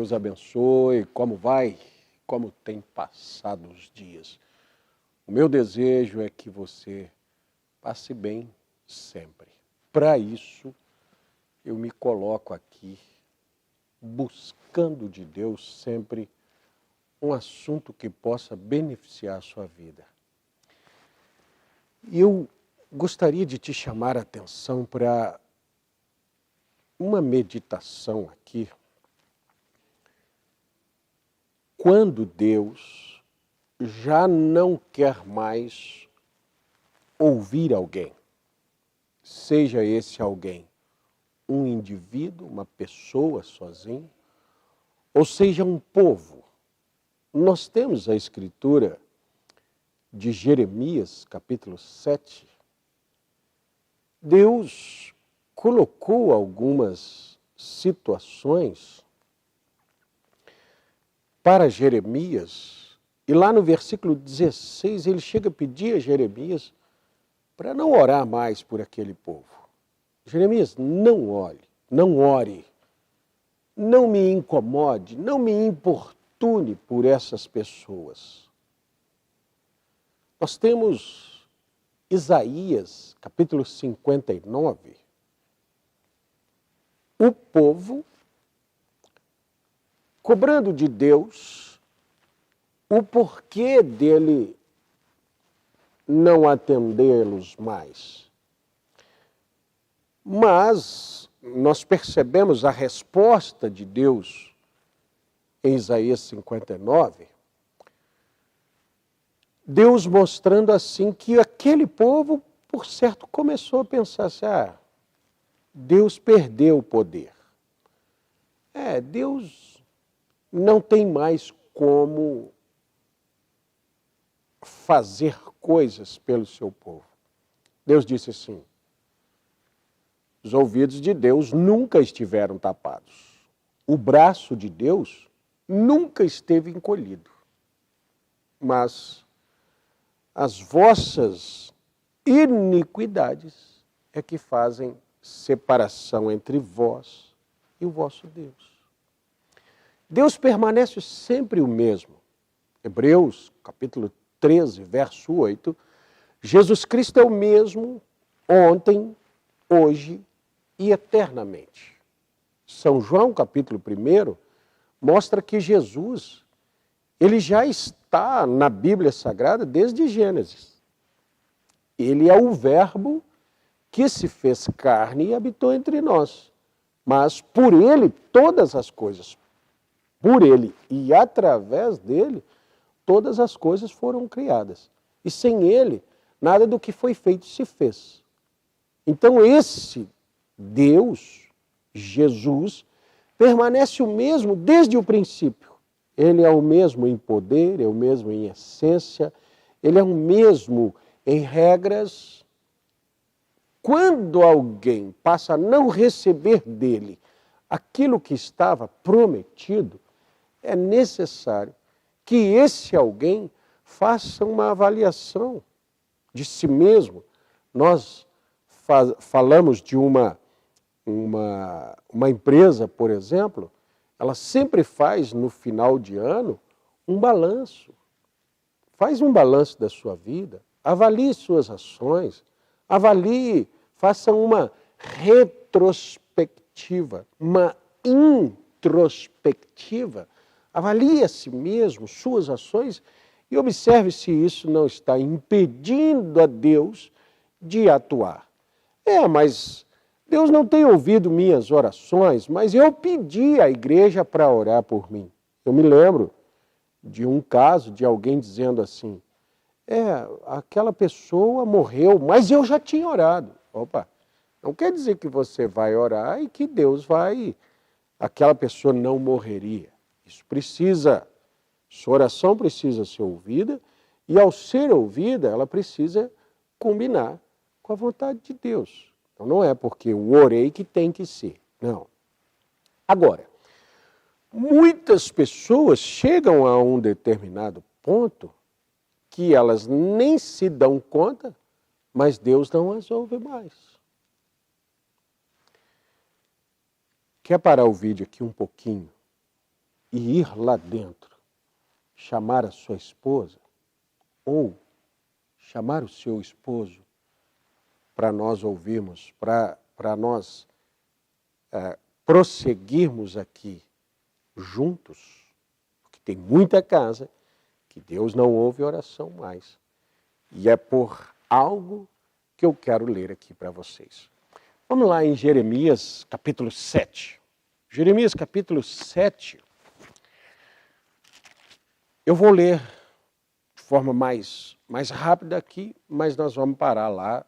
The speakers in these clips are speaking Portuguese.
Deus abençoe. Como vai? Como tem passado os dias? O meu desejo é que você passe bem sempre. Para isso, eu me coloco aqui buscando de Deus sempre um assunto que possa beneficiar a sua vida. E eu gostaria de te chamar a atenção para uma meditação aqui. Quando Deus já não quer mais ouvir alguém, seja esse alguém um indivíduo, uma pessoa sozinho, ou seja um povo. Nós temos a escritura de Jeremias, capítulo 7. Deus colocou algumas situações para Jeremias, e lá no versículo 16 ele chega a pedir a Jeremias para não orar mais por aquele povo. Jeremias, não ore, não me incomode, não me importune por essas pessoas. Nós temos Isaías, capítulo 59, o povo cobrando de Deus o porquê dele não atendê-los mais. Mas nós percebemos a resposta de Deus em Isaías 59, Deus mostrando assim que aquele povo, por certo, começou a pensar assim, Deus perdeu o poder. Deus não tem mais como fazer coisas pelo seu povo. Deus disse assim, os ouvidos de Deus nunca estiveram tapados. O braço de Deus nunca esteve encolhido. Mas as vossas iniquidades é que fazem separação entre vós e o vosso Deus. Deus permanece sempre o mesmo. Hebreus, capítulo 13, verso 8, Jesus Cristo é o mesmo ontem, hoje e eternamente. São João, capítulo 1, mostra que Jesus, ele já está na Bíblia Sagrada desde Gênesis. Ele é o verbo que se fez carne e habitou entre nós. Mas por ele, todas as coisas, por ele e através dele, todas as coisas foram criadas. E sem ele, nada do que foi feito se fez. Então esse Deus, Jesus, permanece o mesmo desde o princípio. Ele é o mesmo em poder, é o mesmo em essência, ele é o mesmo em regras. Quando alguém passa a não receber dele aquilo que estava prometido, é necessário que esse alguém faça uma avaliação de si mesmo. Nós falamos de uma empresa, por exemplo, ela sempre faz no final de ano um balanço. Faz um balanço da sua vida, avalie suas ações, faça uma retrospectiva, uma introspectiva. Avalie a si mesmo, suas ações, e observe se isso não está impedindo a Deus de atuar. Mas Deus não tem ouvido minhas orações, mas eu pedi à igreja para orar por mim. Eu me lembro de um caso de alguém dizendo assim, aquela pessoa morreu, mas eu já tinha orado. Opa, não quer dizer que você vai orar e que Deus aquela pessoa não morreria. Sua oração precisa ser ouvida, e ao ser ouvida, ela precisa combinar com a vontade de Deus. Então não é porque eu orei que tem que ser, não. Agora, muitas pessoas chegam a um determinado ponto que elas nem se dão conta, mas Deus não as ouve mais. Quer parar o vídeo aqui um pouquinho e ir lá dentro, chamar a sua esposa ou chamar o seu esposo para nós ouvirmos, para nós prosseguirmos aqui juntos, porque tem muita casa que Deus não ouve oração mais. E é por algo que eu quero ler aqui para vocês. Vamos lá em Jeremias capítulo 7. Jeremias capítulo 7. Eu vou ler de forma mais rápida aqui, mas nós vamos parar lá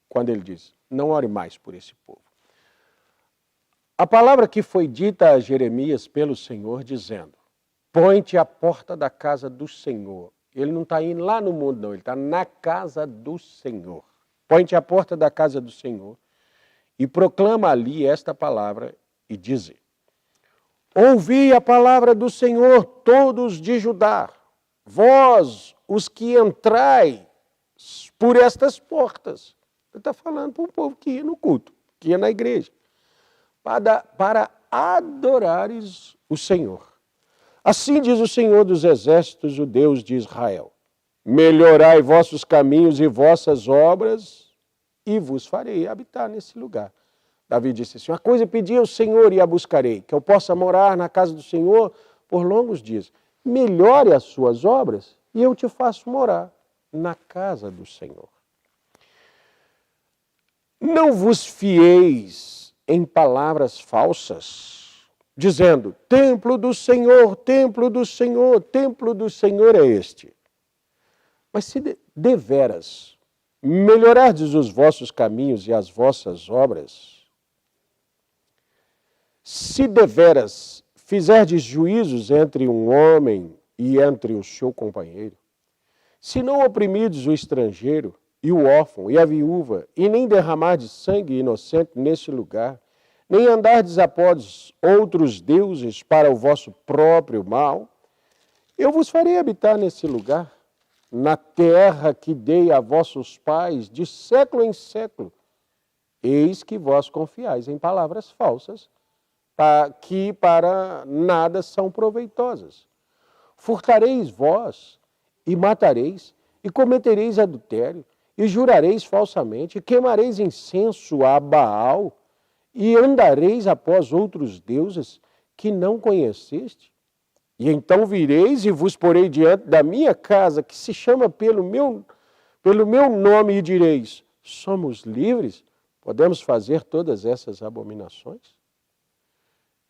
quando ele diz, não ore mais por esse povo. A palavra que foi dita a Jeremias pelo Senhor, dizendo, põe-te à porta da casa do Senhor. Ele não está indo lá no mundo, não, ele está na casa do Senhor. Põe-te à porta da casa do Senhor e proclama ali esta palavra e dize, ouvi a palavra do Senhor, todos de Judá, vós, os que entrai por estas portas. Ele está falando para o povo que ia no culto, que ia na igreja, para adorares o Senhor. Assim diz o Senhor dos Exércitos, o Deus de Israel, melhorai vossos caminhos e vossas obras, e vos farei habitar nesse lugar. Davi disse assim, uma coisa pedi ao Senhor e a buscarei, que eu possa morar na casa do Senhor por longos dias. Melhore as suas obras e eu te faço morar na casa do Senhor. Não vos fieis em palavras falsas, dizendo, templo do Senhor, templo do Senhor, templo do Senhor é este. Mas se deveras melhorardes os vossos caminhos e as vossas obras, se deveras fizerdes juízos entre um homem e entre o seu companheiro, se não oprimirdes o estrangeiro e o órfão e a viúva, e nem derramardes sangue inocente neste lugar, nem andardes após outros deuses para o vosso próprio mal, eu vos farei habitar nesse lugar, na terra que dei a vossos pais de século em século. Eis que vós confiais em palavras falsas, que para nada são proveitosas. Furtareis vós, e matareis, e cometereis adultério, e jurareis falsamente, e queimareis incenso a Baal, e andareis após outros deuses que não conheceste. E então vireis e vos porei diante da minha casa, que se chama pelo meu nome, e direis, somos livres, podemos fazer todas essas abominações?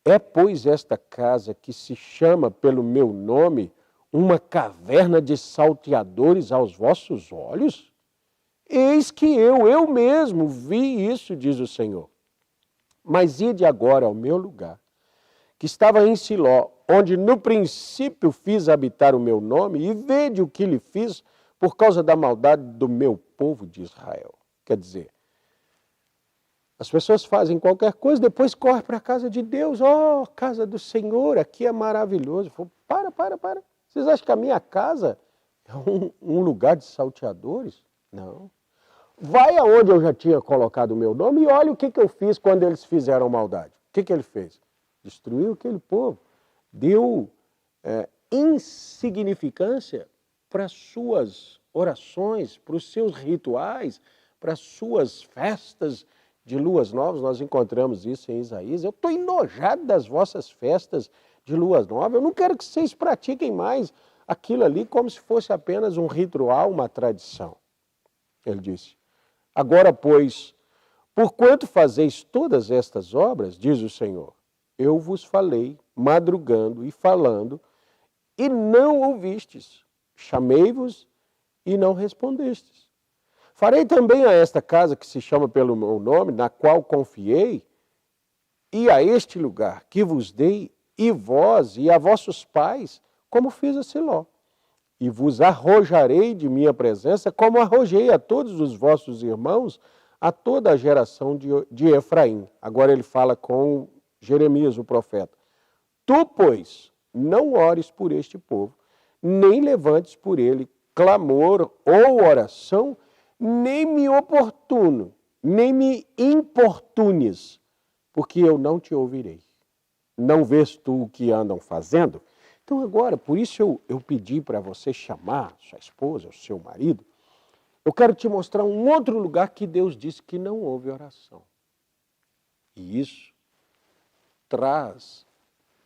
É, pois, esta casa que se chama pelo meu nome uma caverna de salteadores aos vossos olhos? Eis que eu mesmo vi isso, diz o Senhor. Mas ide agora ao meu lugar, que estava em Siló, onde no princípio fiz habitar o meu nome, e vede o que lhe fiz por causa da maldade do meu povo de Israel. Quer dizer, as pessoas fazem qualquer coisa, depois correm para a casa de Deus. Oh, casa do Senhor, aqui é maravilhoso. Falo, para. Vocês acham que a minha casa é um lugar de salteadores? Não. Vai aonde eu já tinha colocado o meu nome e olha o que eu fiz quando eles fizeram maldade. O que ele fez? Destruiu aquele povo. Deu insignificância para as suas orações, para os seus rituais, para as suas festas de luas novas. Nós encontramos isso em Isaías. Eu estou enojado das vossas festas de luas novas. Eu não quero que vocês pratiquem mais aquilo ali como se fosse apenas um ritual, uma tradição. Ele disse, agora, pois, porquanto fazeis todas estas obras, diz o Senhor, eu vos falei, madrugando e falando, e não ouvistes. Chamei-vos e não respondestes. Farei também a esta casa que se chama pelo meu nome, na qual confiei, e a este lugar que vos dei, e vós e a vossos pais, como fiz a Siló. E vos arrojarei de minha presença, como arrojei a todos os vossos irmãos, a toda a geração de Efraim. Agora ele fala com Jeremias, o profeta. Tu, pois, não ores por este povo, nem levantes por ele clamor ou oração, nem me importunes, porque eu não te ouvirei. Não vês tu o que andam fazendo? Então agora, por isso eu pedi para você chamar sua esposa, o seu marido. Eu quero te mostrar um outro lugar que Deus disse que não houve oração. E isso traz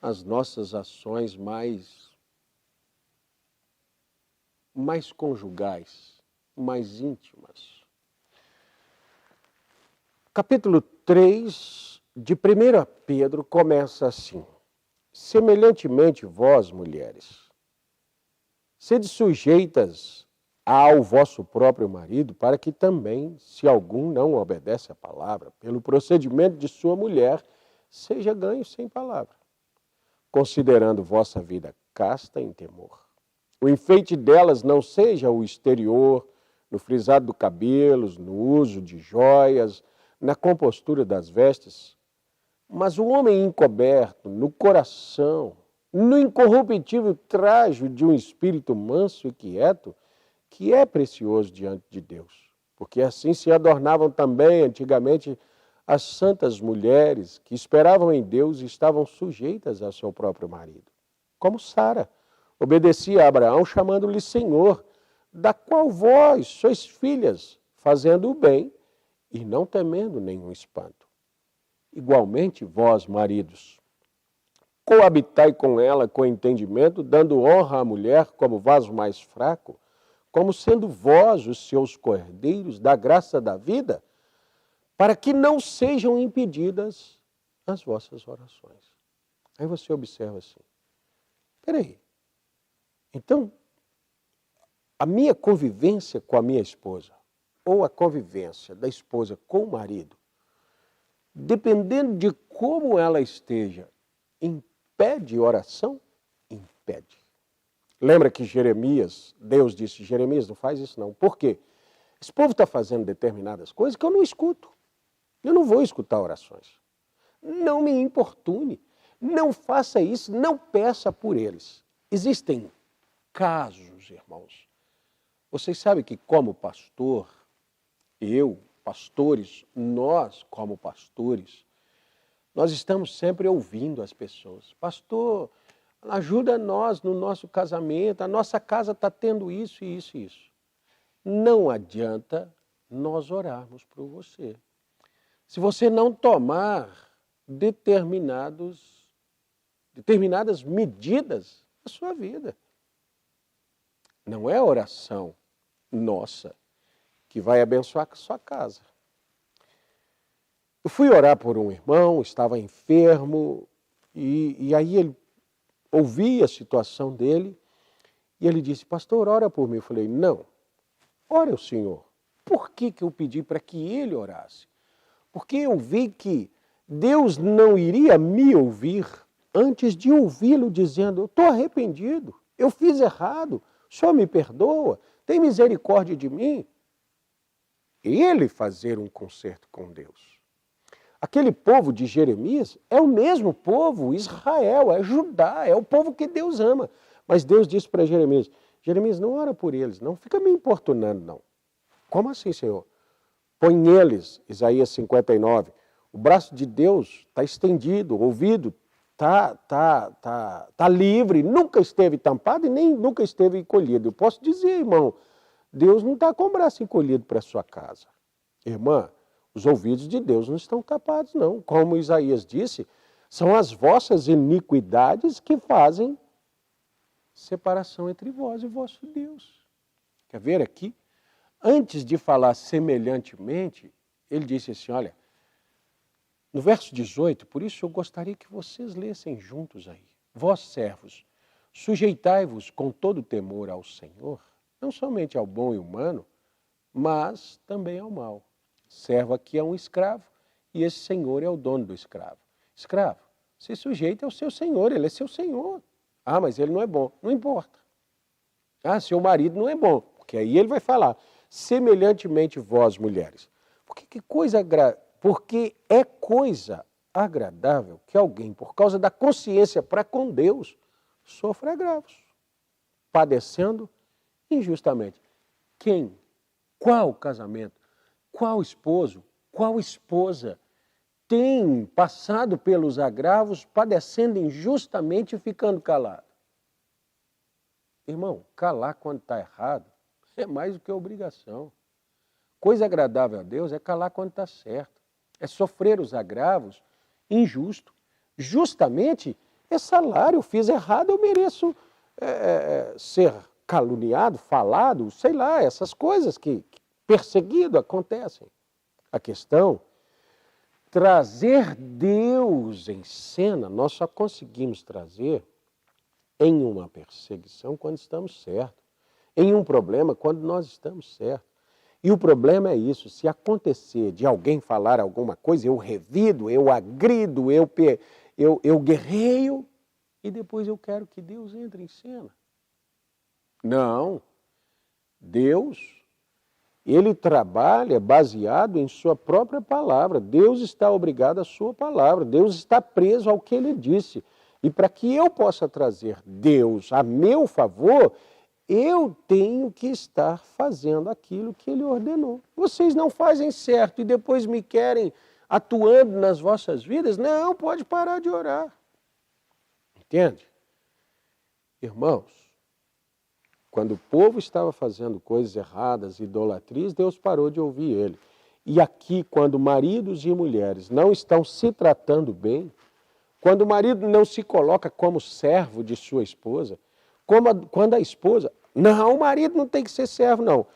as nossas ações mais conjugais, mais íntimas. Capítulo 3 de 1 Pedro começa assim: semelhantemente vós, mulheres, sede sujeitas ao vosso próprio marido, para que também, se algum não obedece à palavra, pelo procedimento de sua mulher, seja ganho sem palavra, considerando vossa vida casta em temor. O enfeite delas não seja o exterior, no frisado do cabelo, no uso de joias, na compostura das vestes, mas o homem encoberto no coração, no incorruptível trajo de um espírito manso e quieto, que é precioso diante de Deus. Porque assim se adornavam também antigamente as santas mulheres que esperavam em Deus e estavam sujeitas ao seu próprio marido. Como Sara obedecia a Abraão, chamando-lhe Senhor, da qual vós sois filhas, fazendo o bem e não temendo nenhum espanto. Igualmente, vós, maridos, coabitai com ela com entendimento, dando honra à mulher como vaso mais fraco, como sendo vós os seus cordeiros da graça da vida, para que não sejam impedidas as vossas orações. Aí você observa assim, peraí, então, a minha convivência com a minha esposa, ou a convivência da esposa com o marido, dependendo de como ela esteja, impede oração? Impede. Lembra que Jeremias, Deus disse, Jeremias, não faz isso não. Por quê? Esse povo está fazendo determinadas coisas que eu não escuto. Eu não vou escutar orações. Não me importune. Não faça isso, não peça por eles. Existem casos, irmãos. Vocês sabem que como pastor, pastores, nós como pastores, nós estamos sempre ouvindo as pessoas. Pastor, ajuda nós no nosso casamento, a nossa casa está tendo isso e isso e isso. Não adianta nós orarmos por você. Se você não tomar determinadas medidas na sua vida. Não é a oração nossa que vai abençoar a sua casa. Eu fui orar por um irmão, estava enfermo, e aí ele ouvi a situação dele, e ele disse, pastor, ora por mim. Eu falei, não, ore o Senhor. Por que eu pedi para que ele orasse? Porque eu vi que Deus não iria me ouvir antes de ouvi-lo dizendo, eu estou arrependido, eu fiz errado, o Senhor me perdoa, tem misericórdia de mim. Ele fazer um concerto com Deus. Aquele povo de Jeremias é o mesmo povo, Israel, é Judá, é o povo que Deus ama. Mas Deus disse para Jeremias, Jeremias, não ora por eles, não fica me importunando, não. Como assim, Senhor? Põe neles, Isaías 59, o braço de Deus está estendido, o ouvido está livre, nunca esteve tampado e nem nunca esteve encolhido. Eu posso dizer, irmão, Deus não está com o braço encolhido para a sua casa. Irmã, os ouvidos de Deus não estão tapados, não. Como Isaías disse, são as vossas iniquidades que fazem separação entre vós e vosso Deus. Quer ver aqui? Antes de falar semelhantemente, ele disse assim, olha, no verso 18, por isso eu gostaria que vocês lessem juntos aí. Vós, servos, sujeitai-vos com todo temor ao Senhor, não somente ao bom e humano, mas também ao mau. Servo aqui é um escravo e esse senhor é o dono do escravo. Escravo, se sujeita ao seu senhor, ele é seu senhor. Ah, mas ele não é bom. Não importa. Ah, seu marido não é bom, porque aí ele vai falar, semelhantemente vós, mulheres. Porque é coisa agradável que alguém, por causa da consciência para com Deus, sofra agravos, padecendo injustamente. Quem? Qual casamento? Qual esposo? Qual esposa tem passado pelos agravos, padecendo injustamente e ficando calado. Irmão, calar quando está errado é mais do que obrigação. Coisa agradável a Deus é calar quando está certo. É sofrer os agravos injusto. Justamente é salário. Eu fiz errado, eu mereço ser caluniado, falado, sei lá, essas coisas que perseguido acontecem. A questão, trazer Deus em cena, nós só conseguimos trazer em uma perseguição quando estamos certos, em um problema quando nós estamos certos. E o problema é isso, se acontecer de alguém falar alguma coisa, eu revido, eu agrido, eu guerreio, e depois eu quero que Deus entre em cena. Não, Deus, Ele trabalha baseado em sua própria palavra. Deus está obrigado à sua palavra, Deus está preso ao que Ele disse. E para que eu possa trazer Deus a meu favor, eu tenho que estar fazendo aquilo que Ele ordenou. Vocês não fazem certo e depois me querem atuando nas vossas vidas? Não, pode parar de orar. Entende? Irmãos, quando o povo estava fazendo coisas erradas, idolatrias, Deus parou de ouvir ele. E aqui, quando maridos e mulheres não estão se tratando bem, quando o marido não se coloca como servo de sua esposa, quando a esposa... Não, o marido não tem que ser servo, não.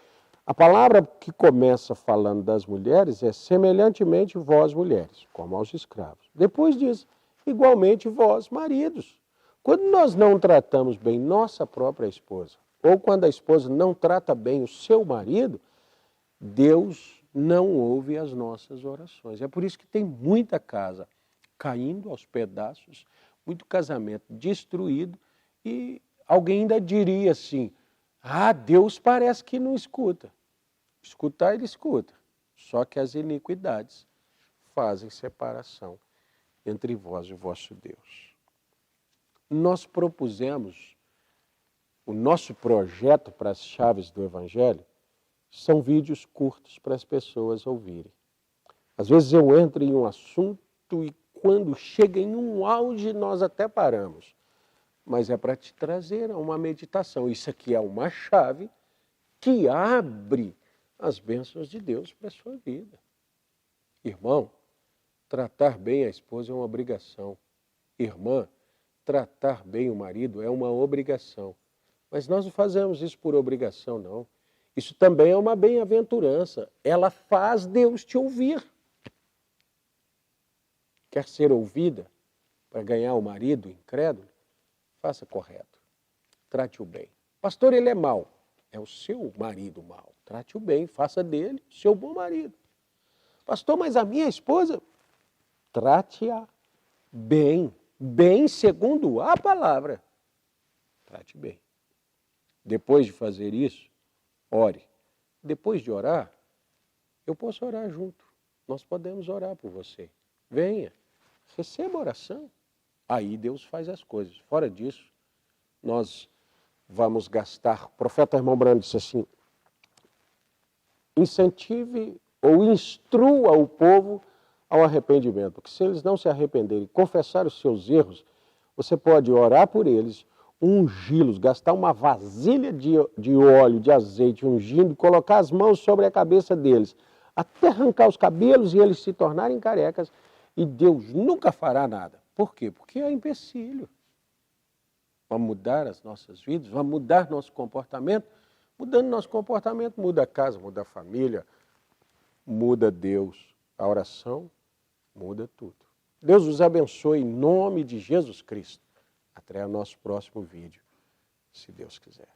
A palavra que começa falando das mulheres é semelhantemente vós, mulheres, como aos escravos. Depois diz, igualmente vós, maridos. Quando nós não tratamos bem nossa própria esposa, ou quando a esposa não trata bem o seu marido, Deus não ouve as nossas orações. É por isso que tem muita casa caindo aos pedaços, muito casamento destruído, e alguém ainda diria assim, Deus parece que não escuta. Escutar ele escuta, só que as iniquidades fazem separação entre vós e o vosso Deus. Nós propusemos, o nosso projeto para as chaves do Evangelho são vídeos curtos para as pessoas ouvirem. Às vezes eu entro em um assunto e quando chega em um auge nós até paramos. Mas é para te trazer uma meditação. Isso aqui é uma chave que abre as bênçãos de Deus para a sua vida. Irmão, tratar bem a esposa é uma obrigação. Irmã, tratar bem o marido é uma obrigação. Mas nós não fazemos isso por obrigação, não. Isso também é uma bem-aventurança. Ela faz Deus te ouvir. Quer ser ouvida para ganhar o marido incrédulo? Faça correto. Trate-o bem. Pastor, ele é mau. É o seu marido mau. Trate-o bem, faça dele o seu bom marido. Pastor, mas a minha esposa, trate-a bem. Bem segundo a palavra. Trate bem. Depois de fazer isso, ore. Depois de orar, eu posso orar junto. Nós podemos orar por você. Venha, receba a oração. Aí Deus faz as coisas. Fora disso, nós vamos gastar... O profeta irmão Brando disse assim, incentive ou instrua o povo ao arrependimento. Porque se eles não se arrependerem, confessar os seus erros, você pode orar por eles, ungí-los, gastar uma vasilha de óleo, de azeite, ungindo, colocar as mãos sobre a cabeça deles, até arrancar os cabelos e eles se tornarem carecas, e Deus nunca fará nada. Por quê? Porque é empecilho. Vamos mudar as nossas vidas, vamos mudar nosso comportamento. Mudando nosso comportamento, muda a casa, muda a família, muda Deus. A oração muda tudo. Deus os abençoe em nome de Jesus Cristo. Até o nosso próximo vídeo, se Deus quiser.